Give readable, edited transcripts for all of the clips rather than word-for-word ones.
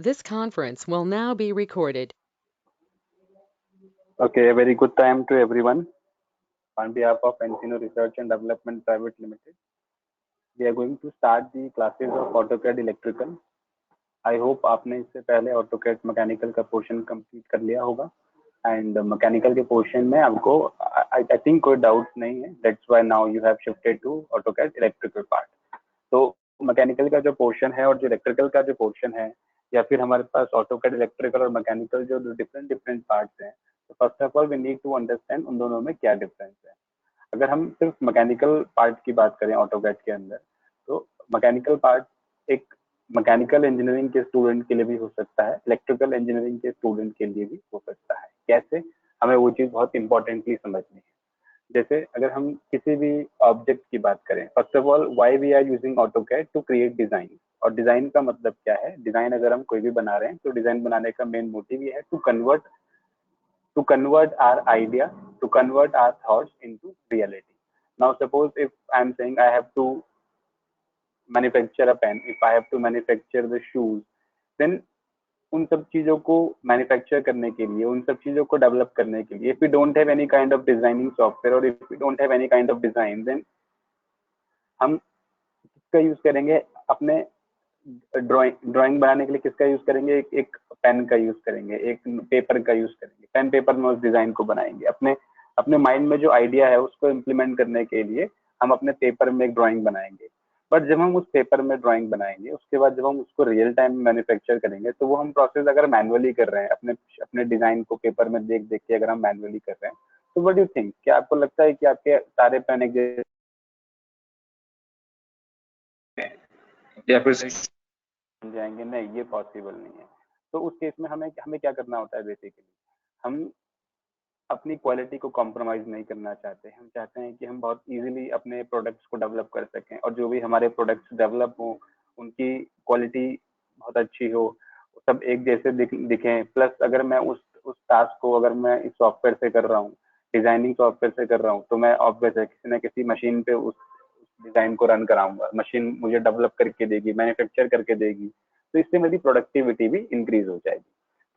This conference will now be recorded. Okay, a very good time to everyone. On behalf of Encino Research and Development Private Limited, we are going to start the classes of AutoCAD Electrical. I hope आपने इससे पहले AutoCAD Mechanical का portion complete कर लिया होगा and mechanical के portion में आपको आई थिंक कोई डाउट नहीं है. That's why now you have shifted to AutoCAD electrical part. तो मैकेनिकल का जो पोर्शन है और जो इलेक्ट्रिकल का जो पोर्शन है या फिर हमारे पास AutoCAD इलेक्ट्रिकल और मैकेनिकल जो डिफरेंट पार्ट्स हैं, तो first of all we need to understand उन दोनों में क्या डिफरेंस है. अगर हम सिर्फ मैकेनिकल पार्ट की बात करें AutoCAD के अंदर, तो मैकेनिकल पार्ट एक मैकेनिकल इंजीनियरिंग के स्टूडेंट के लिए भी हो सकता है, इलेक्ट्रिकल इंजीनियरिंग के स्टूडेंट के लिए भी हो सकता है. कैसे, हमें वो चीज बहुत इंपॉर्टेंटली समझनी है. जैसे अगर हम किसी भी ऑब्जेक्ट की बात करें, first of all why we are using AutoCAD to create design. और डिजाइन का मतलब क्या है? डिजाइन अगर हम कोई भी बना रहे हैं तो डिजाइन बनाने का मेन मोटिव ये है to convert our idea, to convert our thoughts into reality. Now, suppose if I'm saying I have to manufacture a pen, if I have to manufacture the shoes, then उन सब चीजों को manufacture करने के लिए, उन सब चीजों को डेवलप करने के लिए, if we don't have any kind of designing software और if we don't have any kind of design, then हम किसका यूज करेंगे? अपने ड्राइंग बनाने के लिए किसका यूज करेंगे? एक पेन का यूज करेंगे, एक पेपर का यूज करेंगे. पेन पेपर में उस डिजाइन को बनाएंगे. अपने अपने माइंड में जो आइडिया है उसको इम्प्लीमेंट करने के लिए हम अपने पेपर में एक ड्राइंग बनाएंगे. बट जब हम उस पेपर में ड्राइंग बनाएंगे, उसके बाद जब हम उसको रियल टाइम में मैन्युफैक्चर करेंगे, तो वो हम प्रोसेस अगर मैनुअली कर रहे हैं, अपने अपने डिजाइन को पेपर में देख देख के अगर हम मैनुअली कर रहे हैं, तो व्हाट डू यू थिंक, क्या आपको लगता है कि आपके सारे पेन एक जैसे या फिर बन जाएंगे? नहीं, ये पॉसिबल नहीं है. तो उस केस में हमें हमें क्या करना होता है? बेसिकली हम अपनी क्वालिटी को कॉम्प्रोमाइज नहीं करना चाहते. हम चाहते हैं कि हम बहुत इजीली अपने प्रोडक्ट्स को डेवलप कर सकें, और जो भी हमारे प्रोडक्ट्स डेवलप हो उनकी क्वालिटी बहुत अच्छी हो, सब एक जैसे दिखें. प्लस अगर मैं उस टास्क को अगर मैं इस सॉफ्टवेयर से कर रहा हूँ, डिजाइनिंग सॉफ्टवेयर से कर रहा हूँ, तो मैं ऑब्वियस है किसी न किसी मशीन पे उस डिजाइन को रन कराऊंगा. मशीन मुझे डेवलप करके देगी, मैन्युफैक्चर करके देगी, तो इससे मेरी प्रोडक्टिविटी भी इंक्रीज हो जाएगी.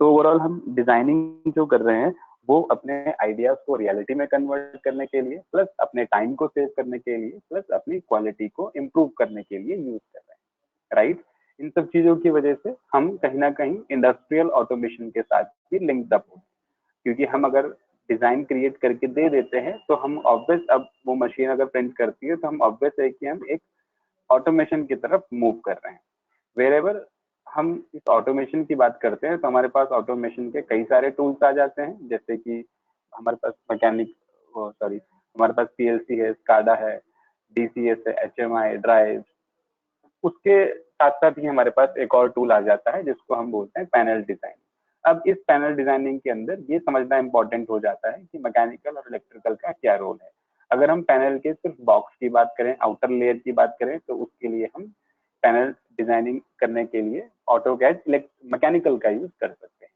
तो ओवरऑल हम डिजाइनिंग जो कर रहे हैं वो अपने आइडियाज को रियलिटी में कन्वर्ट करने के लिए, प्लस अपने टाइम को सेव करने के लिए, प्लस अपनी क्वालिटी को इम्प्रूव करने के लिए यूज कर रहे हैं, राइट? इन सब चीजों की वजह से हम कहीं ना कहीं इंडस्ट्रियल ऑटोमेशन के साथ भी लिंक्ड अप हो, क्योंकि हम अगर डिजाइन क्रिएट करके दे देते हैं तो हम ऑब्वियस, अब वो मशीन अगर प्रिंट करती है तो हम ऑब्वियस है कि हम एक ऑटोमेशन की तरफ मूव कर रहे हैं. वेरेवर हम इस ऑटोमेशन की बात करते हैं तो हमारे पास ऑटोमेशन के कई सारे टूल्स आ जाते हैं, जैसे कि हमारे पास हमारे पास पीएलसी है, स्काडा है, डीसीएस है, एचएमआई ड्राइव. उसके साथ साथ ही हमारे पास एक और टूल आ जाता है जिसको हम बोलते हैं पैनल डिजाइन. अब इस पैनल डिजाइनिंग के अंदर ये समझना इंपॉर्टेंट हो जाता है कि मैकेनिकल और इलेक्ट्रिकल का क्या रोल है. अगर हम पैनल के सिर्फ बॉक्स की बात करें, आउटर लेयर की बात करें, तो उसके लिए हम पैनल डिजाइनिंग करने के लिए ऑटोकैड मैकेनिकल का यूज कर सकते हैं,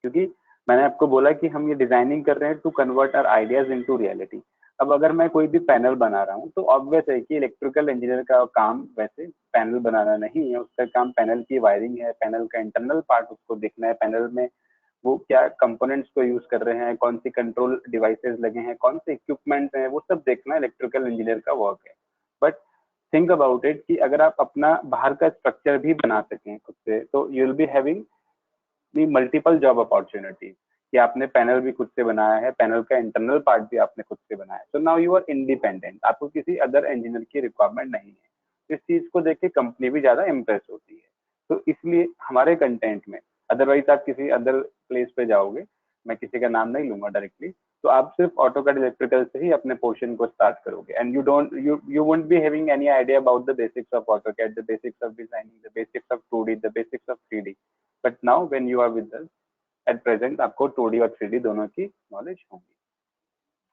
क्योंकि मैंने आपको बोला कि हम ये डिजाइनिंग कर रहे हैं to convert our ideas into reality. अब अगर मैं कोई भी पैनल बना रहा हूँ तो ऑब्वियस है कि इलेक्ट्रिकल इंजीनियर का काम वैसे पैनल बनाना नहीं है. उसका काम पैनल की वायरिंग है, पैनल का इंटरनल पार्ट उसको देखना है, पैनल में वो क्या कंपोनेंट्स को यूज कर रहे हैं, कौन सी कंट्रोल डिवाइसेस लगे हैं, कौन से इक्विपमेंट्स हैं, वो सब देखना इलेक्ट्रिकल इंजीनियर का वर्क है. बट थिंक अबाउट इट कि अगर आप अपना बाहर का स्ट्रक्चर भी बना सकें खुद से, तो you will be having the multiple job opportunities, कि आपने पैनल भी खुद से बनाया है, पैनल का इंटरनल पार्ट भी आपने खुद से बनाया है. So now you are independent, आपको किसी अदर इंजीनियर की रिक्वायरमेंट नहीं है. इस चीज को देख के कंपनी भी ज्यादा इम्प्रेस होती है. तो इसलिए हमारे कंटेंट में, अदरवाइज आप किसी अदर प्लेस पे जाओगे, मैं किसी का नाम नहीं लूंगा डायरेक्टली, तो आप सिर्फ ऑटोकैड इलेक्ट्रिकल से ही अपने पोर्शन को स्टार्ट करोगे, and you won't be having any idea about the basics of AutoCAD, the basics of designing, the basics of 2D, the basics of 3D. But now when you are with us at present, आपको 2D और 3D दोनों की knowledge होगी,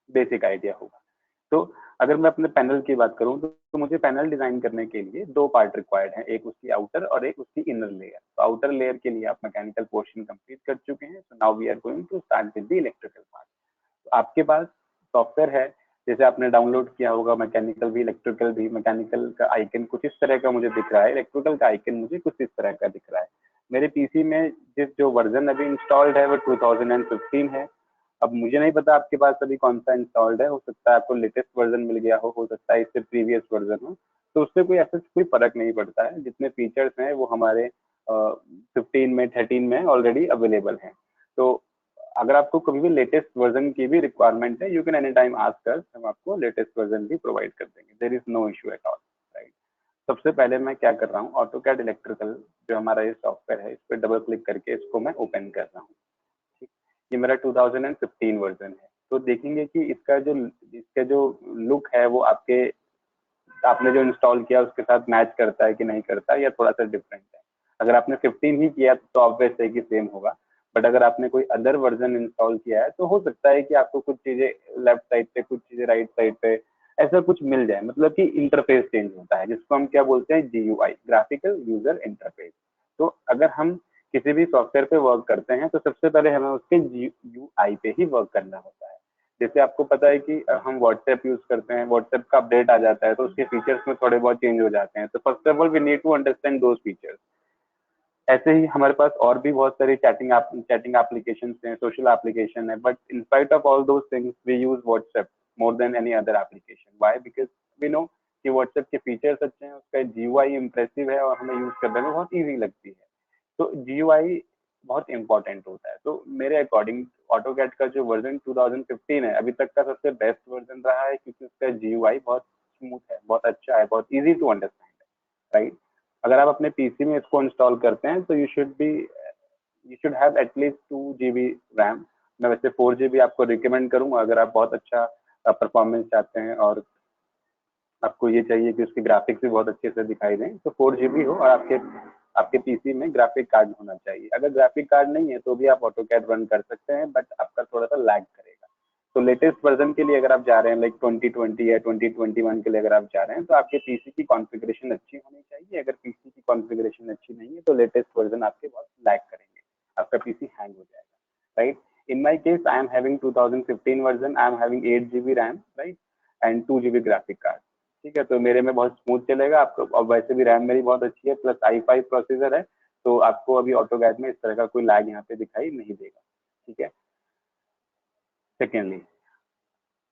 basic idea होगा. तो अगर मैं अपने पैनल की बात करूं तो मुझे पैनल डिजाइन करने के लिए दो पार्ट रिक्वायर्ड हैं, एक उसकी आउटर और एक उसकी इनर लेयर. तो आउटर लेयर के लिए आप मैकेनिकल पोर्शन कंप्लीट कर चुके हैं, so now we are going to start with the electrical part. तो आपके पास सॉफ्टवेयर है, जैसे आपने डाउनलोड किया होगा, मैकेनिकल भी इलेक्ट्रिकल भी. मैकेनिकल का आइकन कुछ इस तरह का मुझे दिख रहा है, इलेक्ट्रिकल का आइकन मुझे कुछ इस तरह का दिख रहा है. मेरे पीसी में जो वर्जन अभी इंस्टॉल्ड है वो 2015 है। अब मुझे नहीं पता आपके पास अभी कौन सा इंस्टॉल्ड है, हो सकता है आपको लेटेस्ट वर्जन मिल गया हो सकता है इससे प्रीवियस वर्जन हो, तो उससे कोई ऐसा कोई फर्क नहीं पड़ता है। जितने फीचर्स हैं वो हमारे 15 में 13 में ऑलरेडी अवेलेबल हैं। तो अगर आपको कभी भी लेटेस्ट वर्जन की भी रिक्वायरमेंट है, you can any time ask us, हम आपको लेटेस्ट वर्जन भी प्रोवाइड कर देंगे, there is no issue at all, right. सबसे पहले मैं क्या कर रहा हूँ, ऑटोकैड इलेक्ट्रिकल जो हमारा ये सॉफ्टवेयर है, इस पर डबल क्लिक करके इसको मैं ओपन कर रहा हूँ। ठीक, ये मेरा 2015 वर्जन है। तो देखेंगे कि इसका जो लुक है वो आपने जो इंस्टॉल किया उसके साथ मैच करता है कि नहीं करता है, या थोड़ा सा डिफरेंट है। अगर आपने 15 ही किया तो ऑब्वियस है कि सेम होगा, बट अगर आपने कोई अदर वर्जन इंस्टॉल किया है तो हो सकता है कि आपको कुछ चीजें लेफ्ट साइड पे, कुछ चीजें राइट साइड पे ऐसा कुछ मिल जाए, मतलब कि इंटरफेस चेंज होता है, जिसको हम क्या बोलते हैं, जीयूआई, ग्राफिकल यूजर इंटरफेस। तो अगर हम किसी भी सॉफ्टवेयर पे वर्क करते हैं तो सबसे पहले हमें उसके जीयूआई पे ही वर्क करना होता है। जैसे आपको पता है कि हम व्हाट्सएप यूज करते हैं, व्हाट्सएप का अपडेट आ जाता है तो उसके फीचर्स में थोड़े बहुत चेंज हो जाते हैं, तो first of all we need to understand those features. ऐसे ही हमारे पास और भी बहुत सारी चैटिंग एप्लीकेशन हैं, सोशल एप्लीकेशन है, but in spite of all those things we use WhatsApp more than any other application. Why? Because we know कि व्हाट्सएप के फीचर्स अच्छे हैं, उसका जीयूआई इंप्रेसिव है और हमें यूज करने में बहुत ईजी लगती है। तो जीयूआई बहुत इंपॉर्टेंट होता है। तो मेरे अकॉर्डिंग ऑटोकैड का जो वर्जन 2015 है अभी तक का सबसे बेस्ट वर्जन रहा है, क्योंकि उसका जीयूआई बहुत स्मूथ है, बहुत अच्छा है, बहुत इजी टू अंडरस्टैंड है, राइट। अगर आप अपने पीसी में इसको इंस्टॉल करते हैं तो you should have at least 2 GB RAM. मैं वैसे 4 GB आपको रिकमेंड करूंगा अगर आप बहुत अच्छा परफॉर्मेंस चाहते हैं और आपको ये चाहिए कि उसके ग्राफिक्स भी बहुत अच्छे से दिखाई दें, तो 4 GB हो और आपके पीसी में ग्राफिक कार्ड होना चाहिए। अगर ग्राफिक कार्ड नहीं है तो भी आप ऑटोकैड रन कर सकते हैं, बट आपका थोड़ा सा लैग करेगा। तो लेटेस्ट वर्जन के लिए अगर आप जा रहे हैं, लाइक 2020 या 2021 के लिए अगर आप जा रहे हैं, तो आपके पीसी की कॉन्फ़िगरेशन अच्छी होनी चाहिए। अगर पीसी की कॉन्फ़िगरेशन अच्छी नहीं है तो लेटेस्ट वर्जन आपके बहुत लैग करेंगे, आपका पीसी हैंग हो जाएगा, right. In my case I am having 2015 version, I am having 8 GB RAM, right, and 2 GB graphic card. ठीक है, तो मेरे में बहुत स्मूथ चलेगा आपको, और वैसे भी रैम मेरी बहुत अच्छी है, प्लस i5 प्रोसेसर है, तो आपको अभी ऑटोकैड में इस तरह का कोई लैग यहाँ पे दिखाई नहीं देगा। ठीक है। सेकेंडली,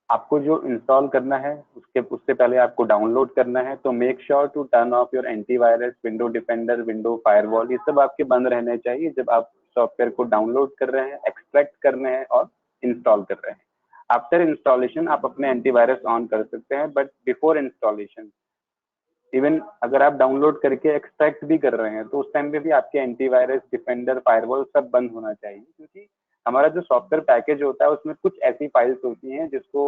आपको जो इंस्टॉल करना है उससे पहले आपको डाउनलोड करना है, तो make sure to turn off your antivirus, window defender, window firewall, ये सब आपके बंद रहने चाहिए जब आप सॉफ्टवेयर को डाउनलोड कर रहे हैं, एक्सट्रैक्ट कर रहे हैं और इंस्टॉल कर रहे हैं। आफ्टर इंस्टॉलेशन आप अपने एंटीवायरस ऑन कर सकते हैं, बट बिफोर इंस्टॉलेशन, इवन अगर आप डाउनलोड करके एक्सट्रैक्ट भी कर रहे हैं तो उस टाइम पे भी आपके एंटीवायरस, डिफेंडर, फायरवॉल सब बंद होना चाहिए, क्योंकि हमारा जो सॉफ्टवेयर पैकेज होता है उसमें कुछ ऐसी फाइल्स होती हैं जिसको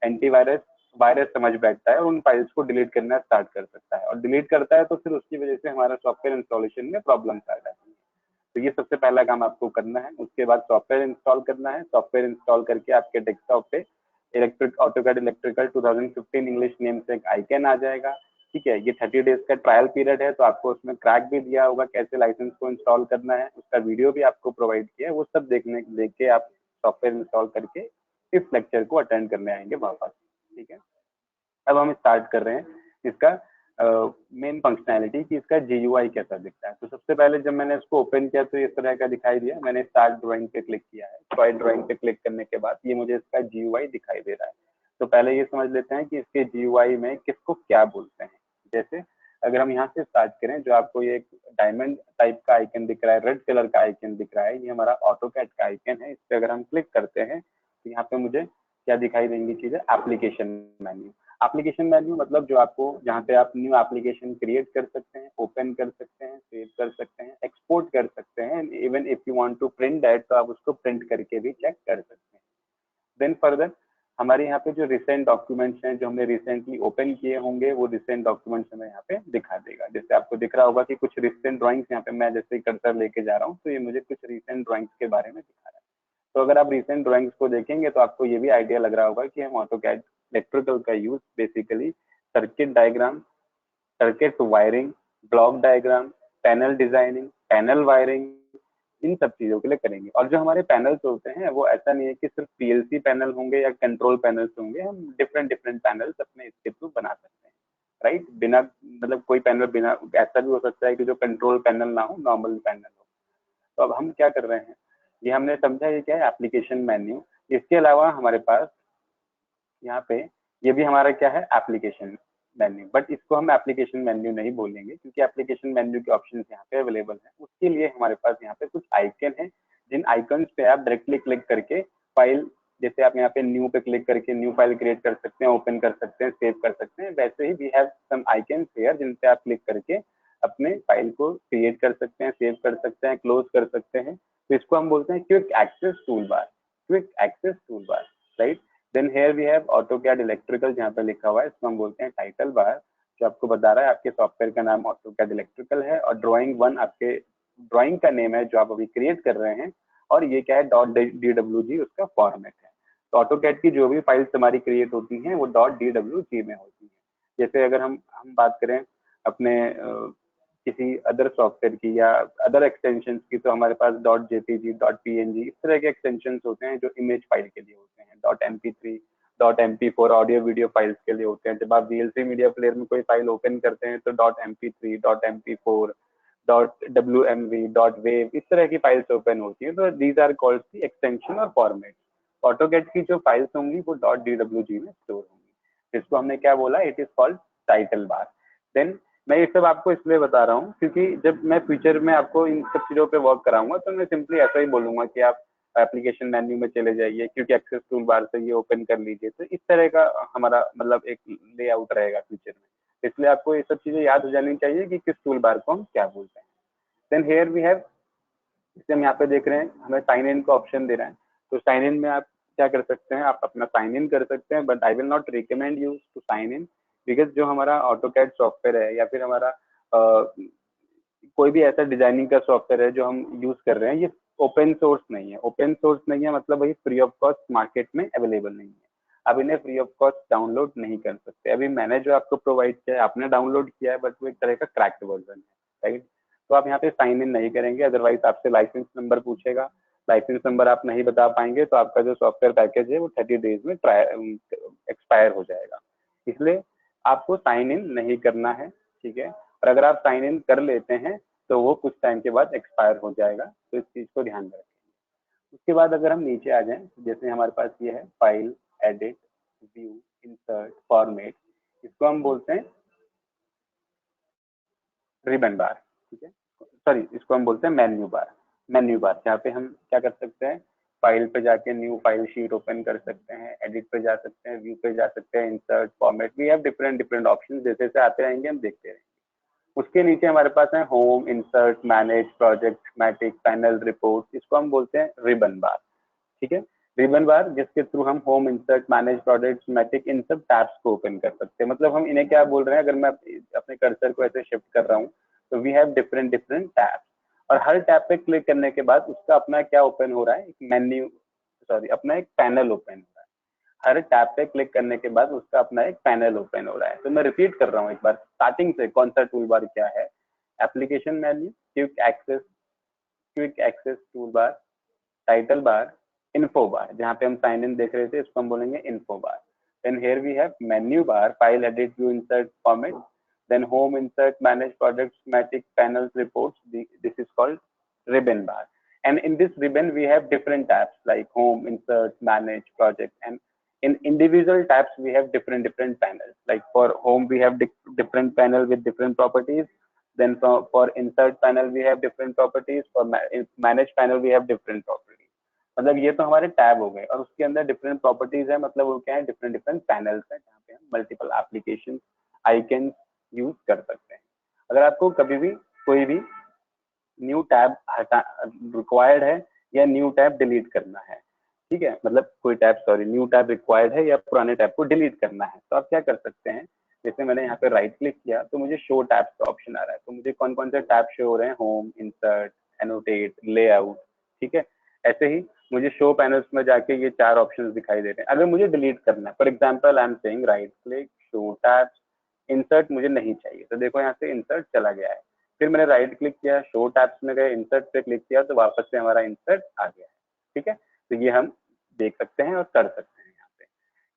एंटीवायरस वायरस समझ बैठता है और उन फाइल्स को डिलीट करना स्टार्ट कर सकता है, और डिलीट करता है तो फिर उसकी वजह से हमारा सॉफ्टवेयर इंस्टॉलेशन में प्रॉब्लम आ जाती है। तो ये सबसे पहला काम आपको करना है। उसके बाद सॉफ्टवेयर इंस्टॉल करना है। सॉफ्टवेयर इंस्टॉल करके आपके डेस्कटॉप पे ऑटोकैड इलेक्ट्रिकल 2015 इंग्लिश नेम से एक आइकन आ जाएगा। ठीक है, ये 30 डेज का ट्रायल पीरियड है, तो आपको उसमें क्रैक भी दिया होगा कैसे लाइसेंस को इंस्टॉल करना है, उसका वीडियो भी आपको प्रोवाइड किया है, वो सब देख के आप सॉफ्टवेयर इंस्टॉल करके इस लेक्चर को अटेंड करने आएंगे वापस। ठीक है, अब हम स्टार्ट कर रहे हैं इसका मेन फंक्शनैलिटी कि इसका जीयूआई कैसा दिखता है। तो सबसे पहले जब मैंने इसको ओपन किया तो इस तरह का दिखाई दिया। मैंने स्टार्ट ड्राइंग पे क्लिक किया है, स्टार्ट ड्राइंग पे क्लिक करने के बाद ये मुझे इसका जीयूआई दिखाई दे रहा है। तो पहले ये समझ लेते हैं कि इसके जीयूआई में किसको क्या बोलते हैं। जैसे अगर हम यहाँ से स्टार्ट करें, जो आपको ये एक डायमंड टाइप का आइकन दिख रहा है, रेड कलर का आइकन दिख रहा है, ये हमारा ऑटोकैड का आइकन है। इस पर अगर हम क्लिक करते हैं तो यहाँ पे मुझे क्या दिखाई देंगी चीजें, एप्लीकेशन मेन्यू। एप्लीकेशन मेन्यू मतलब जो आपको, जहाँ पे आप न्यू एप्लीकेशन क्रिएट कर सकते हैं, ओपन कर सकते हैं, सेव कर सकते हैं, एक्सपोर्ट कर सकते हैं, even if you want to print that तो आप उसको प्रिंट करके भी चेक कर सकते हैं। देन फर्दर हमारे यहाँ पे जो रिसेंट डॉक्यूमेंट्स हैं, जो हमने रिसेंटली ओपन किए होंगे, वो रिसेंट डॉक्यूमेंट्स हमें यहाँ पे दिखा देगा। जैसे आपको दिख रहा होगा कि कुछ रिसेंट ड्राइंग्स यहाँ पे मैं जैसे कर्सर लेके जा रहा हूँ तो ये मुझे कुछ रिसेंट ड्राइंग्स के बारे में दिखा रहा है। तो अगर आप रिसेंट ड्राइंग्स को देखेंगे तो आपको ये भी आइडिया लग रहा होगा कि हम ऑटोकैड इलेक्ट्रिकल का use basically circuit diagram, circuit wiring, block diagram, panel designing, panel wiring, इन सब चीजों के लिए करेंगे। और जो हमारे पैनल्स होते हैं वो ऐसा नहीं है कि सिर्फ पीएलसी पैनल होंगे या कंट्रोल पैनल्स होंगे, हम डिफरेंट डिफरेंट पैनल्स अपने इसके थ्रू बना सकते हैं, राइट। बिना मतलब कोई पैनल बिना, ऐसा भी हो सकता है कि जो कंट्रोल पैनल ना हो, नॉर्मल पैनल हो। तो अब हम क्या कर रहे हैं, ये हमने समझा ये क्या है, एप्लीकेशन मेन्यू। इसके अलावा हमारे पास यहाँ पे ये भी हमारा क्या है, एप्लीकेशन मेन्यू, बट इसको हम एप्लीकेशन मेन्यू नहीं बोलेंगे क्योंकि एप्लीकेशन मेन्यू के ऑप्शन यहाँ पे अवेलेबल है। उसके लिए हमारे पास यहाँ पे कुछ आइकन है, जिन आइकन्स पे आप डायरेक्टली क्लिक करके फाइल, जैसे आप यहाँ पे न्यू पे क्लिक करके न्यू फाइल क्रिएट कर सकते हैं, ओपन कर सकते हैं, सेव कर सकते हैं, वैसे ही we have some icons here जिन पे आप क्लिक करके अपने फाइल को क्रिएट कर सकते हैं, सेव कर सकते हैं, क्लोज कर सकते हैं। तो इसको हम बोलते हैं quick access tool bar, quick access tool bar, right. Then here we have AutoCAD electrical, जहाँ पे लिखा हुआ है इसको हम बोलते हैं टाइटल बार, जो आपको बता रहा है आपके सॉफ्टवेयर का नाम ऑटोकैड इलेक्ट्रिकल है और ड्राइंग वन आपके ड्राइंग का नेम है जो आप अभी क्रिएट कर रहे हैं, और ये क्या है, .dwg उसका फॉर्मेट है। तो ऑटोकैड की जो भी फाइल्स हमारी क्रिएट होती हैं वो .dwg में होती है। जैसे अगर हम बात करें अपने किसी अदर सॉफ्टवेयर की या अदर एक्सटेंशन की, तो हमारे पास .jpg, .png इस तरह के एक्सटेंशन होते हैं जो इमेज फाइल के लिए होते हैं। .mp3, .mp4 audio video files के लिए होते हैं। जब आप VLC मीडिया प्लेयर में कोई फाइल ओपन करते हैं तो .mp3, .mp4, .wmv, .wav इस तरह की फाइल्स ओपन होती है। तो these are called the extension और फॉर्मेट। ऑटोकैड की जो फाइल्स होंगी वो .dwg में स्टोर होंगी, इसको हमने क्या बोला, it is called title bar. Then मैं ये सब आपको इसलिए बता रहा हूँ क्योंकि जब मैं फ्यूचर में आपको इन सब चीज़ों पे वर्क कराऊंगा तो मैं सिंपली ऐसा ही बोलूंगा कि आप एप्लीकेशन मेन्यू में चले जाइए, क्योंकि एक्सेस टूल बार से ये ओपन कर लीजिए। तो इस तरह का हमारा मतलब एक लेआउट रहेगा फ्यूचर में, इसलिए आपको ये सब चीज़ें याद हो जानी चाहिए कि किस टूल बार को हम क्या बोलते हैं। देन हेयर वी हैव, जैसे हम यहाँ पे देख रहे हैं हमें साइन इन का ऑप्शन दे रहा है, तो साइन इन में आप क्या कर सकते हैं, आप अपना साइन इन कर सकते हैं, but I will not recommend you to sign in, because जो हमारा ऑटोकैड सॉफ्टवेयर है या फिर हमारा कोई भी ऐसा डिजाइनिंग का सॉफ्टवेयर है जो हम यूज कर रहे हैं, ये ओपन सोर्स नहीं है। ओपन सोर्स नहीं है मतलब वही फ्री ऑफ कॉस्ट मार्केट में अवेलेबल नहीं है, आप इन्हें फ्री ऑफ कॉस्ट डाउनलोड नहीं कर सकते। अभी मैंने जो आपको प्रोवाइड किया है आपने डाउनलोड किया है, बट वो एक तरह का क्रैक्ड वर्जन है, राइट। तो आप यहाँ पे साइन इन नहीं करेंगे, अदरवाइज आपसे लाइसेंस नंबर पूछेगा, लाइसेंस नंबर आप नहीं बता पाएंगे तो आपका जो सॉफ्टवेयर पैकेज है वो 30 डेज में एक्सपायर हो जाएगा। इसलिए आपको साइन इन नहीं करना है, ठीक है। और अगर आप साइन इन कर लेते हैं तो वो कुछ टाइम के बाद एक्सपायर हो जाएगा, तो इस चीज़ को ध्यान में रखें। उसके बाद अगर हम नीचे आ जाएं, जैसे हमारे पास ये है file, edit, view, insert, format, इसको हम बोलते हैं रिबन बार, ठीक है। सॉरी, इसको हम बोलते हैं मेन्यू बार। मेन्यू बार जहाँ पे हम क्या कर सकते हैं, फाइल पे जाके न्यू फाइल शीट ओपन कर सकते हैं, एडिट पे जा सकते हैं, व्यू पे जा सकते हैं, insert, format, we have different different option, जैसे जैसे आते रहेंगे हम देखते रहेंगे। उसके नीचे हमारे पास है home, insert, manage, project, schematic, panel, report, इसको हम बोलते हैं रिबन बार, ठीक है। रिबन बार जिसके थ्रू हम होम, इंसर्ट, मैनेज, प्रोजेक्ट, मैटिक इन सब टैब्स को ओपन कर सकते हैं। मतलब हम इन्हें क्या बोल रहे हैं, अगर मैं अपने कर्सर को ऐसे शिफ्ट कर रहा हूँ तो we have different different tabs, और हर टैब पे क्लिक करने के बाद उसका अपना क्या ओपन हो रहा है, एक मेन्यू, सॉरी अपना एक पैनल ओपन हो रहा है। हर टैब पे क्लिक करने के बाद उसका अपना एक पैनल ओपन हो रहा है। तो मैं रिपीट कर रहा हूँ एक बार स्टार्टिंग से, कौन सा टूल बार क्या है, application menu, quick access tool bar, title bar, info bar, जहाँ पे हम साइन इन देख रहे थे इसको हम बोलेंगे info bar. Then here we have menu bar, file, edit, view, insert, format, then home, insert, manage, projects, schematic, panels, reports, this is called ribbon bar. And in this ribbon we have different tabs like home, insert, manage, project, and in individual tabs we have different panels. Like for home we have different panel with different properties, then for insert panel we have different properties, for manage panel we have different properties. मतलब ये तो हमारे tab हो गए, और उसके अंदर different properties है, मतलब वो क्या है, डिफरेंट डिफरेंट पैनल्स है जहाँ पे हम मल्टीपल एप्लीकेशन आइकन यूज कर सकते हैं। अगर आपको कभी भी कोई भी न्यू टैब हटा रिक्वायर्ड है या न्यू टैब डिलीट करना है, ठीक है, मतलब कोई tab, sorry new tab required है या पुराने टैब को डिलीट करना है, तो आप क्या कर सकते हैं, जैसे मैंने यहाँ पे राइट क्लिक किया तो मुझे शो टैब्स का ऑप्शन आ रहा है, तो मुझे कौन कौन से टैब शो हो रहे हैं, होम, इंसर्ट, एनोटेट, लेआउट, ठीक है। ऐसे ही मुझे शो पैनल्स में जाके ये 4 ऑप्शंस दिखाई दे रहे हैं। अगर मुझे डिलीट करना है, for example I am saying right click, show tabs, insert मुझे नहीं चाहिए, तो देखो यहाँ से इंसर्ट चला गया है। फिर मैंने राइट क्लिक किया, शो टैब्स में गए, इंसर्ट पे क्लिक किया तो वापस से हमारा इंसर्ट आ गया है, ठीक है। तो ये हम देख सकते हैं और कर सकते हैं यहाँ पे।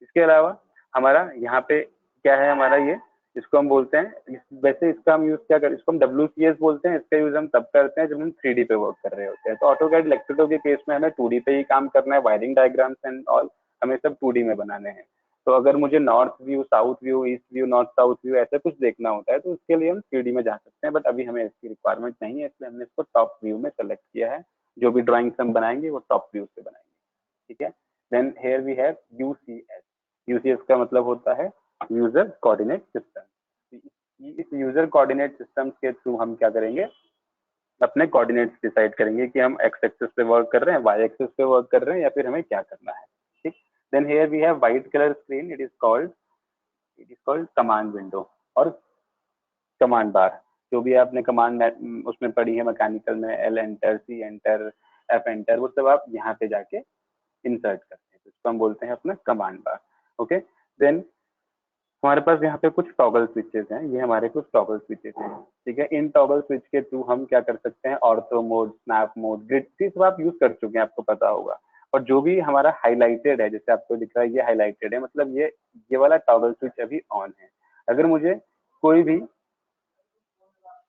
इसके अलावा हमारा यहाँ पे क्या है, हमारा ये इसको हम बोलते हैं, वैसे इसका हम यूज क्या कर, इसको हम WCS बोलते हैं। इसका यूज हम तब करते हैं जब हम 3D पे वर्क कर रहे होते हैं। तो ऑटोकैड इलेक्ट्रिको के केस में हमें 2D पे ही काम करना है, वायरिंग डायग्राम्स एंड ऑल हमें सब 2D में बनाने हैं। तो अगर मुझे north view, south view, east view, north south view ऐसा कुछ देखना होता है तो उसके लिए हम 3D में जा सकते हैं, बट अभी हमें इसकी रिक्वायरमेंट नहीं है, इसलिए हमने इसको टॉप व्यू में सेलेक्ट किया है। जो भी ड्राइंग्स हम बनाएंगे वो टॉप व्यू से बनाएंगे, ठीक है। Then here we have UCS. UCS का मतलब होता है यूजर कोऑर्डिनेट सिस्टम। इस यूजर कोऑर्डिनेट सिस्टम के थ्रू हम क्या करेंगे, अपने कोऑर्डिनेट्स डिसाइड करेंगे कि हम एक्स एक्सिस पे वर्क कर रहे हैं, वाई एक्सिस पे वर्क कर रहे हैं, या फिर हमें क्या करना है, ठीक। Then here we have white colour screen, it is called command window और कमांड बार। जो भी आपने कमांड उसमें पढ़ी है मैकेनिकल में, L enter, C enter, F enter, वो सब आप यहाँ पे जाके इंसर्ट करते हैं, तो इसको हम बोलते हैं अपना कमांड बार। ओके, देन हमारे पास यहाँ पे कुछ टॉगल स्विचेस हैं, ये हमारे कुछ टॉगल स्विचेस हैं, ठीक है। इन टॉगल स्विच के थ्रू हम क्या कर सकते हैं, ortho mode, snap mode, grid, सब आप यूज कर चुके हैं, आपको पता होगा। और जो भी हमारा हाईलाइटेड है, जैसे आपको दिख रहा है ये हाईलाइटेड है, मतलब ये वाला टॉगल स्विच अभी ऑन है। अगर मुझे कोई भी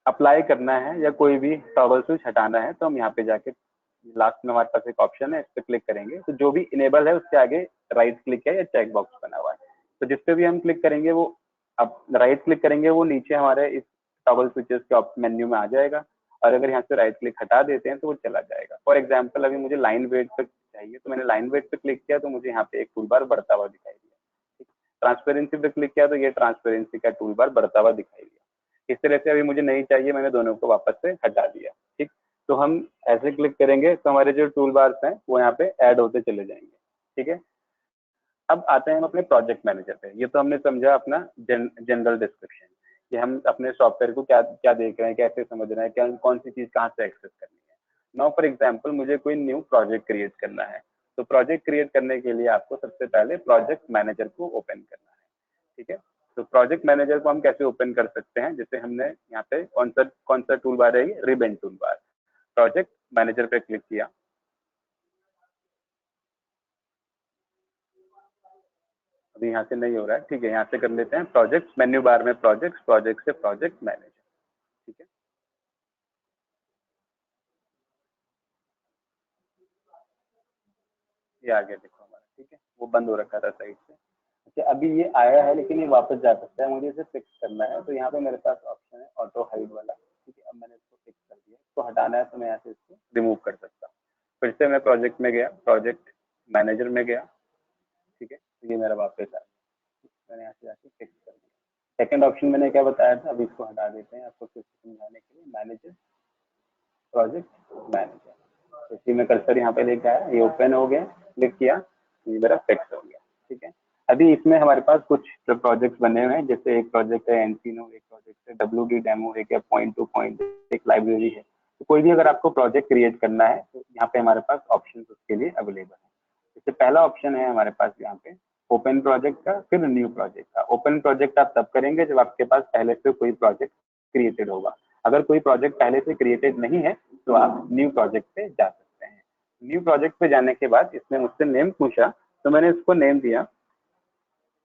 अप्लाई करना है या कोई भी टॉगल स्विच हटाना है तो हम यहाँ पे जाके लास्ट में हमारे पास एक ऑप्शन है, इस पर क्लिक करेंगे तो जो भी इनेबल है उसके आगे राइट क्लिक है या चेक बॉक्स बना हुआ है, तो जिस पे भी हम क्लिक करेंगे वो, अब राइट क्लिक करेंगे वो नीचे हमारे इस टॉगल स्विचेस के मेन्यू में आ जाएगा, और अगर यहाँ से राइट क्लिक हटा देते हैं तो वो चला जाएगा। फॉर एग्जाम्पल अभी मुझे लाइन वेट पे चाहिए, तो मैंने लाइन वेट पे क्लिक किया तो मुझे यहाँ पे एक टूल बार बढ़ता हुआ दिखाई दिया। ट्रांसपेरेंसी पे क्लिक किया तो ये ट्रांसपेरेंसी का टूल बार बढ़ता हुआ दिखाई दिया। इस तरह से अभी मुझे नहीं चाहिए, मैंने दोनों को वापस से हटा दिया, ठीक। तो हम ऐसे क्लिक करेंगे तो हमारे जो टूल बार्स हैं वो यहाँ पे ऐड होते चले जाएंगे, ठीक है। अब आते हैं हम अपने प्रोजेक्ट मैनेजर पे। ये तो हमने समझा अपना जनरल डिस्क्रिप्शन, कि हम अपने सॉफ्टवेयर को क्या क्या देख रहे हैं, कैसे समझ रहे हैं, क्या कौन सी चीज कहाँ से एक्सेस करनी है। नाउ फॉर एग्जाम्पल मुझे कोई न्यू प्रोजेक्ट क्रिएट करना है, तो प्रोजेक्ट क्रिएट करने के लिए आपको सबसे पहले प्रोजेक्ट मैनेजर को ओपन करना है, ठीक है। तो प्रोजेक्ट मैनेजर को हम कैसे ओपन कर सकते हैं, जैसे हमने यहाँ पे कौन सा टूल बार है, ये ribbon tool bar. Project manager पे क्लिक किया, अभी यहाँ से नहीं हो रहा है, ठीक है, यहाँ से कर लेते हैं। प्रोजेक्ट मेन्यू बार में प्रोजेक्ट से प्रोजेक्ट मैनेजर, ठीक है। ये आ गया, देखो हमारा, ठीक है। वो बंद हो रखा था साइड से। अच्छा, अभी ये आया है लेकिन ये वापस जा सकता है, मुझे इसे फिक्स करना है, तो यहाँ पे मेरे पास ऑप्शन है ऑटो हाइड वाला, ठीक है। अब मैंने इसको फिक्स कर दिया, इसको हटाना है तो मैं यहाँ से इसको रिमूव कर सकता हूँ। फिर से मैं प्रोजेक्ट में गया, प्रोजेक्ट मैनेजर में गया, ठीक है, तो ये मेरा वापस आ गया, मैंने यहाँ से जाके फिक्स कर दिया। सेकंड ऑप्शन मैंने क्या बताया था, अभी इसको हटा देते हैं आपको फिर से समझाने के लिए। मैनेजर, प्रोजेक्ट मैनेजर, तो इसी में कर्सर यहाँ पे लेके आया, ये ओपन हो गया, क्लिक किया, ये मेरा फिक्स हो गया, ठीक है। अभी इसमें हमारे पास कुछ प्रोजेक्ट्स बने हुए हैं, जैसे एक प्रोजेक्ट है एनसीनो, एक प्रोजेक्ट है WD डेमो, एक है पॉइंट टू पॉइंट, एक लाइब्रेरी है। तो कोई भी अगर आपको प्रोजेक्ट क्रिएट करना है तो यहाँ पे हमारे पास ऑप्शन उसके लिए अवेलेबल है। जैसे पहला ऑप्शन है हमारे पास यहाँ पे ओपन प्रोजेक्ट का, फिर न्यू प्रोजेक्ट का। ओपन प्रोजेक्ट आप तब करेंगे जब आपके पास पहले से कोई प्रोजेक्ट क्रिएटेड होगा। अगर कोई प्रोजेक्ट पहले से क्रिएटेड नहीं है तो आप न्यू प्रोजेक्ट पे जा सकते हैं। न्यू प्रोजेक्ट पे जाने के बाद इसने मुझसे नेम पूछा, तो मैंने इसको नेम दिया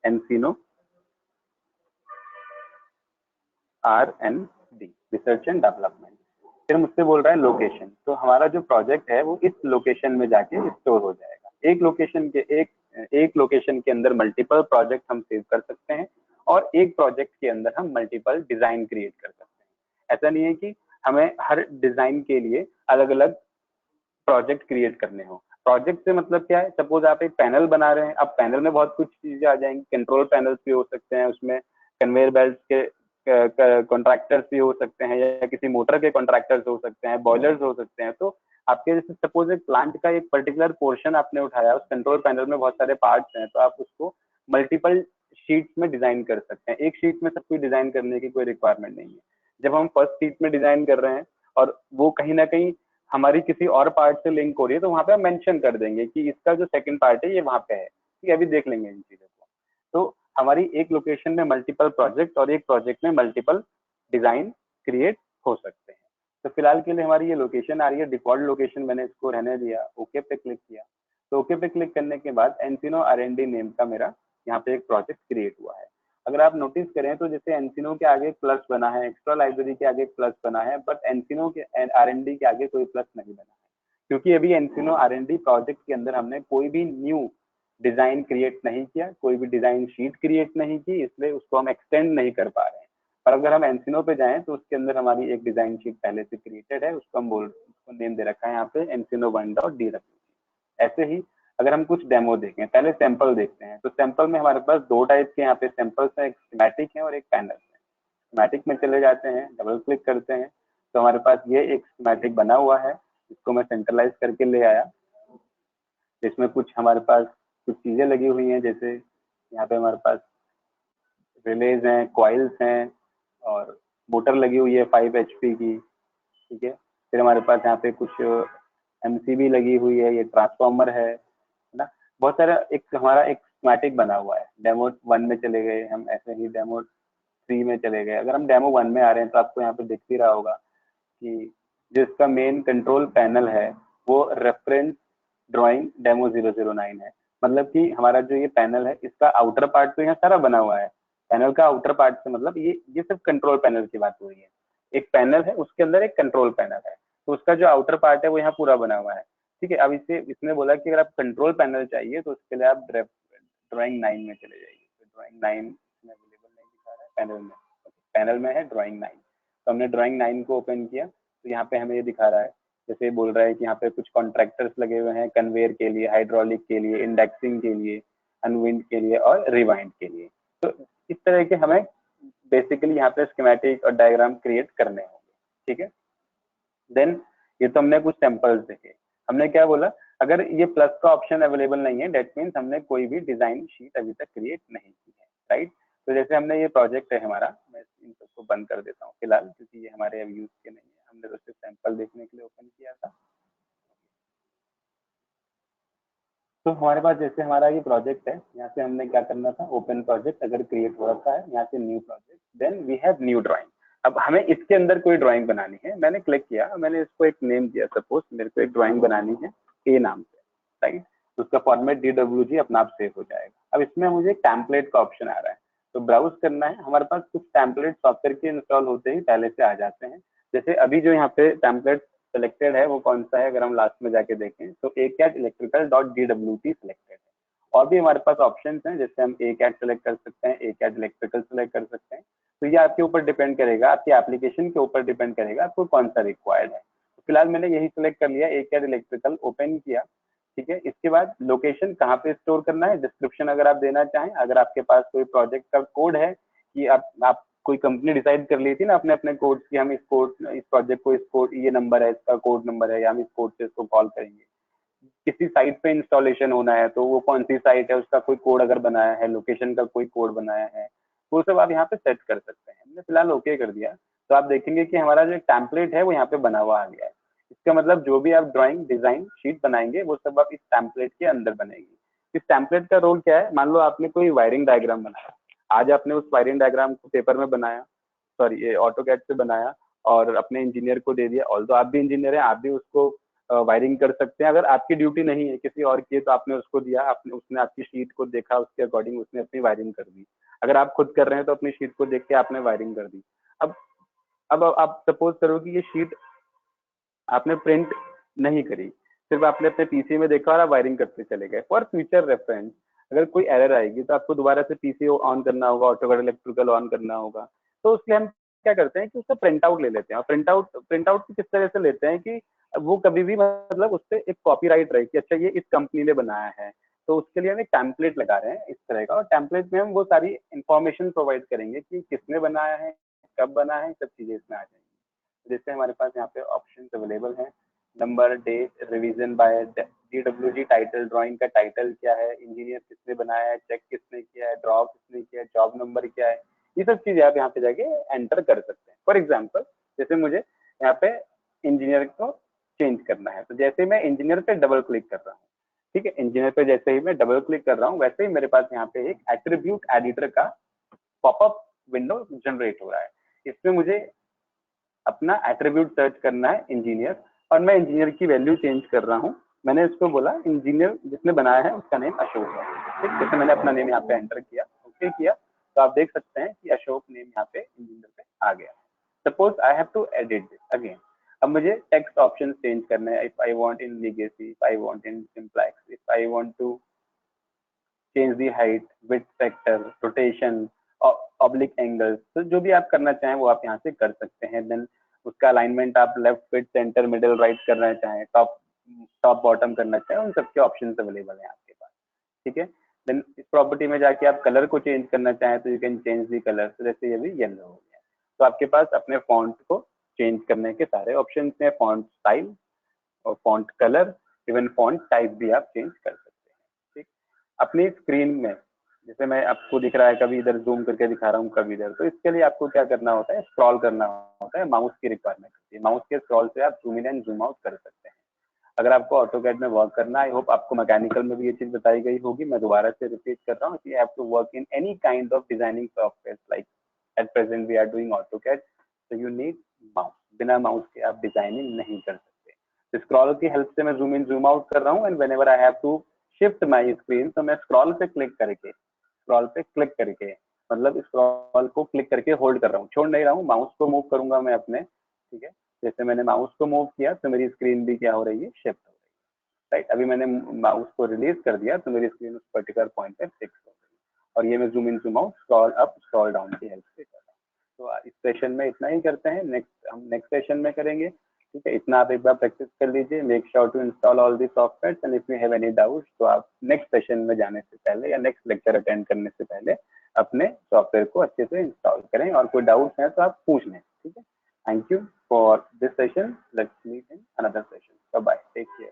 एनसीनो R&D, रिसर्च एंड डेवलपमेंट। फिर मुझसे बोल रहा है लोकेशन, तो हमारा जो प्रोजेक्ट है वो इस लोकेशन में जाके स्टोर हो जाएगा। एक लोकेशन के अंदर मल्टीपल प्रोजेक्ट हम सेव कर सकते हैं, और एक प्रोजेक्ट के अंदर हम मल्टीपल डिजाइन क्रिएट कर सकते हैं। ऐसा नहीं है कि हमें हर डिजाइन के लिए अलग अलग प्रोजेक्ट क्रिएट करने हो। प्रोजेक्ट से मतलब क्या है, सपोज आप एक पैनल बना रहे हैं, अब पैनल में बहुत कुछ चीजें आ जाएंगी, कंट्रोल पैनल्स भी हो सकते हैं, उसमें कन्वेयर बेल्ट के कॉन्ट्रैक्टर्स भी हो सकते हैं, या किसी मोटर के कॉन्ट्रैक्टर्स हो सकते हैं, बॉयलर्स हो सकते हैं। तो आपके जैसे सपोज एक प्लांट का एक पर्टिकुलर पोर्शन आपने उठाया, उस कंट्रोल पैनल में बहुत सारे पार्ट्स हैं, तो आप उसको मल्टीपल शीट्स में डिजाइन कर सकते हैं। एक शीट में सब कुछ डिजाइन करने की कोई रिक्वायरमेंट नहीं है। जब हम फर्स्ट शीट में डिजाइन कर रहे हैं और वो कहीं ना कहीं हमारी किसी और पार्ट से लिंक हो रही है, तो वहां पे हम मेंशन कर देंगे कि इसका जो सेकंड पार्ट है ये वहां पे है, ठीक है। अभी देख लेंगे इन चीजों को। तो हमारी एक लोकेशन में मल्टीपल प्रोजेक्ट और एक प्रोजेक्ट में मल्टीपल डिजाइन क्रिएट हो सकते हैं। तो फिलहाल के लिए हमारी ये लोकेशन आ रही है, डिफॉल्ट लोकेशन मैंने इसको रहने दिया, ओके पे क्लिक किया। तो ओके पे क्लिक करने के बाद एनसीनो R&D नेम का मेरा यहाँ पे एक प्रोजेक्ट क्रिएट हुआ है। अगर आप नोटिस करें तो जैसे एनसिनो के आगे प्लस बना है, एक्स्ट्रा लाइब्रेरी के आगे प्लस बना है, बट एनसिनो के आरएनडी के आगे कोई प्लस नहीं बना है, क्योंकि अभी एनसिनो आरएनडी प्रोजेक्ट के अंदर हमने कोई भी न्यू डिजाइन क्रिएट नहीं किया, कोई भी डिजाइन शीट क्रिएट नहीं की, इसलिए उसको हम एक्सटेंड नहीं कर पा रहे हैं। पर अगर हम एनसिनो पे जाएं तो उसके अंदर हमारी एक डिजाइन शीट पहले से क्रिएटेड है, उसको हम उसको नेम दे रखा है यहाँ पे एनसिनो 1.dw। ऐसे ही अगर हम कुछ डेमो देखें, पहले सैंपल देखते हैं, तो सैंपल में हमारे पास दो टाइप के यहाँ पे सैंपल्स हैं, एक स्कीमेटिक है और एक पैनल है। स्कीमेटिक में चले जाते हैं, डबल क्लिक करते हैं, तो हमारे पास ये एक स्कीमेटिक बना हुआ है, इसको मैं सेंट्रलाइज करके ले आया। इसमें कुछ हमारे पास कुछ चीजें लगी हुई हैं, जैसे यहाँ पे हमारे पास रिलेज हैं, कॉइल्स हैं और मोटर लगी हुई है 5 HP की, ठीक है। फिर हमारे पास यहाँ पे कुछ MCB लगी हुई है, ये ट्रांसफॉर्मर है ना। बहुत सारा एक हमारा एक स्कीमेटिक बना हुआ है। डेमो 1 में चले गए हम, ऐसे ही डेमो 3 में चले गए। अगर हम डेमो 1 में आ रहे हैं तो आपको यहाँ पे दिख ही रहा होगा कि जिसका मेन कंट्रोल पैनल है वो रेफरेंस ड्राइंग डेमो 009 है। मतलब कि हमारा जो ये पैनल है इसका आउटर पार्ट तो यहाँ सारा बना हुआ है, पैनल का आउटर पार्ट से मतलब ये सिर्फ कंट्रोल पैनल की बात हो रही है। एक पैनल है, उसके अंदर एक कंट्रोल पैनल है, तो उसका जो आउटर पार्ट है वो यहाँ पूरा बना हुआ है, ठीक है। अब इसने बोला कि अगर आप कंट्रोल पैनल चाहिए तो उसके लिए आप ड्राइंग 9 में चले जाइए। तो ड्राइंग 9 में अवेलेबल नहीं दिखा रहा है, पैनल में, पैनल में है ड्राइंग 9। तो हमने ड्राइंग 9 को ओपन किया तो यहाँ पे हमें ये दिखा रहा है, जैसे बोल रहा है कि यहाँ पे कुछ कॉन्ट्रैक्टर्स लगे हुए हैं कन्वेयर के लिए, हाइड्रोलिक के लिए, इंडेक्सिंग के लिए, अनविंड के लिए और रिवाइंड के लिए। तो इस तरह के हमें बेसिकली यहाँ पे स्कीमेटिक और डायग्राम क्रिएट करने होंगे, ठीक है। देन ये तो हमने कुछ सैंपल्स देखे। हमने क्या बोला, अगर ये प्लस का ऑप्शन अवेलेबल नहीं है डेट मीन्स हमने कोई भी डिजाइन शीट अभी तक क्रिएट नहीं की है, राइट। तो जैसे हमने ये प्रोजेक्ट है हमारा, मैं इन सबको बंद कर देता हूँ फिलहाल, क्योंकि ये हमारे अब यूज के नहीं है, हमने तो सिर्फ सैंपल देखने के लिए ओपन किया था। तो हमारे पास जैसे हमारा ये प्रोजेक्ट है, यहाँ से हमने क्या करना था, ओपन प्रोजेक्ट अगर क्रिएट हो रखा है, यहाँ से new project, then we have new drawing. अब हमें इसके अंदर कोई ड्राइंग बनानी है, मैंने क्लिक किया, मैंने इसको एक नेम दिया, सपोज मेरे को एक ड्राइंग बनानी है ए नाम से, राइट। तो उसका फॉर्मेट DWG अपना आप सेव हो जाएगा। अब इसमें मुझे टेम्पलेट का ऑप्शन आ रहा है, तो ब्राउज करना है। हमारे पास कुछ टेम्पलेट सॉफ्टवेयर के इंस्टॉल होते ही पहले से आ जाते हैं। जैसे अभी जो यहाँ पे टेम्पलेट सिलेक्टेड है वो कौन सा है, अगर हम लास्ट में जाके देखें तो ACAD electrical.dwt सिलेक्टेड है। और भी हमारे पास ऑप्शंस हैं, जैसे हम ACAD सेलेक्ट कर सकते हैं, ACAD इलेक्ट्रिकल सेलेक्ट कर सकते हैं। तो ये आपके ऊपर डिपेंड करेगा, आपकी एप्लीकेशन के ऊपर डिपेंड करेगा आपको कौन सा रिक्वायर्ड है। तो फिलहाल मैंने यही सिलेक्ट कर लिया, ACAD इलेक्ट्रिकल, ओपन किया, ठीक है। इसके बाद लोकेशन कहाँ पे स्टोर करना है, डिस्क्रिप्शन अगर आप देना चाहें, अगर आपके पास कोई प्रोजेक्ट का कोड है कि आप कोई कंपनी डिसाइड कर ली थी ना अपने अपने कोड की, हम इस प्रोजेक्ट को, इस कोड, ये नंबर है इसका, कोड नंबर है, या हम इस कोड से इसको कॉल करेंगे। किसी साइट पे इंस्टॉलेशन होना है तो वो कौन सी साइट है उसका कोई कोड अगर बनाया है, लोकेशन का कोई कोड बनाया है, वो सब आप यहाँ पे सेट कर सकते हैं। हमने फिलहाल ओके कर दिया, तो आप देखेंगे कि हमारा जो टेम्पलेट है वो यहाँ पे बना हुआ आ गया है। इसका मतलब जो भी आप ड्राइंग डिजाइन शीट बनाएंगे वो सब आप इस टेम्पलेट के अंदर बनेगी। इस टेम्पलेट का रोल क्या है, मान लो आपने कोई वायरिंग डायग्राम बनाया, आज आपने उस वायरिंग डायग्राम को पेपर में बनाया, सॉरी ये ऑटोकैड से बनाया और अपने इंजीनियर को दे दिया। ऑल्दो आप भी इंजीनियर हैं, आप भी उसको वायरिंग कर सकते हैं। अगर आपकी ड्यूटी नहीं है किसी और की, तो आपने उसको दिया, आपने उसने आपकी शीट को देखा, उसके अकॉर्डिंग उसने अपनी वायरिंग कर दी। अगर आप खुद कर रहे हैं तो अपनी शीट को देख के आपने वायरिंग कर दी। अब अब आप सपोज करो कि ये शीट आपने प्रिंट नहीं करी, सिर्फ आपने अपने पीसी में देखा और आप वायरिंग करते चले गए। फॉर फ्यूचर रेफरेंस अगर कोई एरर आएगी तो आपको दोबारा से पीसी ऑन करना होगा, ऑटोकैड इलेक्ट्रिकल ऑन करना होगा। तो उसके हम क्या करते हैं कि उससे प्रिंट आउट ले लेते हैं। और प्रिंट आउट किस तरह से लेते हैं कि वो कभी भी मतलब उससे एक कॉपीराइट रहे कि अच्छा ये इस कंपनी ने बनाया है। तो उसके लिए हम एक टेम्पलेट लगा रहे हैं इस तरह का, और टेम्पलेट में हम वो सारी इंफॉर्मेशन प्रोवाइड करेंगे कि किसने बनाया है, कब बना है, सब चीजें इसमें आ जाएंगी। जैसे हमारे पास यहाँ पे ऑप्शन अवेलेबल हैं, number, date, revision by DWG, title, drawing का टाइटल क्या है, इंजीनियर किसने बनाया है, चेक किसने किया है, ड्रॉ किसने किया है, जॉब नंबर क्या है, ये सब चीजें आप यहाँ पे जाके एंटर कर सकते हैं। फॉर एग्जाम्पल जैसे मुझे यहाँ पे इंजीनियर को चेंज करना है, तो जैसे मैं इंजीनियर पे डबल क्लिक कर रहा हूँ, ठीक है, इंजीनियर पे जैसे ही मैं डबल क्लिक कर रहा हूँ वैसे ही मेरे पास यहाँ पे एक एट्रीब्यूट एडिटर का पॉपअप विंडो जनरेट हो रहा है। इसमें मुझे अपना एट्रीब्यूट सर्च करना है इंजीनियर, और मैं इंजीनियर की वैल्यू चेंज कर रहा हूँ। मैंने इसको बोला इंजीनियर जिसने बनाया है उसका नेम अशोक है, ठीक। जैसे मैंने अपना नेम यहाँ पे एंटर किया, ओके किया, तो आप देख सकते हैं कि अशोक नेम यहाँ पे इंजीनियर पे आ गया। Suppose I have to edit this again, अब मुझे टेक्स्ट ऑप्शन चेंज करने हैं। If I want in legacy, if I want in simplex, if I want to change the height, width factor, rotation, oblique angles, तो जो भी आप करना चाहें वो आप यहाँ से कर सकते हैं। देन उसका अलाइनमेंट आप left, mid, centre, middle, right करना चाहें, टॉप टॉप बॉटम करना चाहें, उन सबके ऑप्शन अवेलेबल हैं आपके पास, ठीक है। देन इस प्रॉपर्टी में जाके आप कलर को चेंज करना चाहें तो you can change the colour, तो जैसे ये भी येलो हो गया। तो आपके पास अपने फॉन्ट को चेंज करने के सारे ऑप्शन हैं, फॉन्ट स्टाइल और font colour, even font type भी आप चेंज कर सकते हैं, ठीक। अपनी स्क्रीन में जैसे मैं आपको दिख रहा है, कभी इधर जूम करके दिखा रहा हूँ, कभी इधर, तो इसके लिए आपको क्या करना होता है, स्क्रॉल करना होता है, माउस की रिक्वायरमेंट होती है। माउस के स्क्रॉल से आप zoom in and zoom out कर सकते हैं। अगर आपको ऑटोकैड में वर्क करना है, आई होप आपको मैकेनिकल में भी ये चीज बताई गई होगी, मैं दोबारा से रिपीट कर रहा हूँ, you have to work in any kind of designing software like at present we are doing AutoCAD, so you need mouse, बिना माउस के आप डिजाइनिंग नहीं कर सकते। स्क्रॉल की हेल्प से मैं जूम इन जूम आउट कर रहा हूँ, and whenever I have to shift my screen, तो मैं स्क्रॉल पे क्लिक करके मतलब स्क्रॉल को क्लिक करके होल्ड कर रहा हूँ, छोड़ नहीं रहा हूँ, माउस को मूव करूंगा मैं अपने, ठीक है। जैसे मैंने माउस को मूव किया तो मेरी स्क्रीन भी क्या हो रही है, शिफ्ट हो रही है, राइट। अभी मैंने माउस को रिलीज कर दिया तो मेरी स्क्रीन उस पर्टिकुलर पॉइंट पे फिक्स हो गई, और ये मैं zoom in zoom out, scroll up scroll down की हेल्प से कर रहा हूँ। तो इस सेशन में इतना ही करते हैं, हम नेक्स्ट सेशन में करेंगे, ठीक है। इतना आप एक बार प्रैक्टिस कर लीजिए, make sure to install all the software, and if you have any doubts तो आप नेक्स्ट सेशन में जाने से पहले या नेक्स्ट लेक्चर अटेंड करने से पहले अपने सॉफ्टवेयर को अच्छे से इंस्टॉल करें, और कोई डाउट्स हैं तो आप पूछ लें, ठीक है। Thank you for this session, let's meet in another session, bye bye, take care.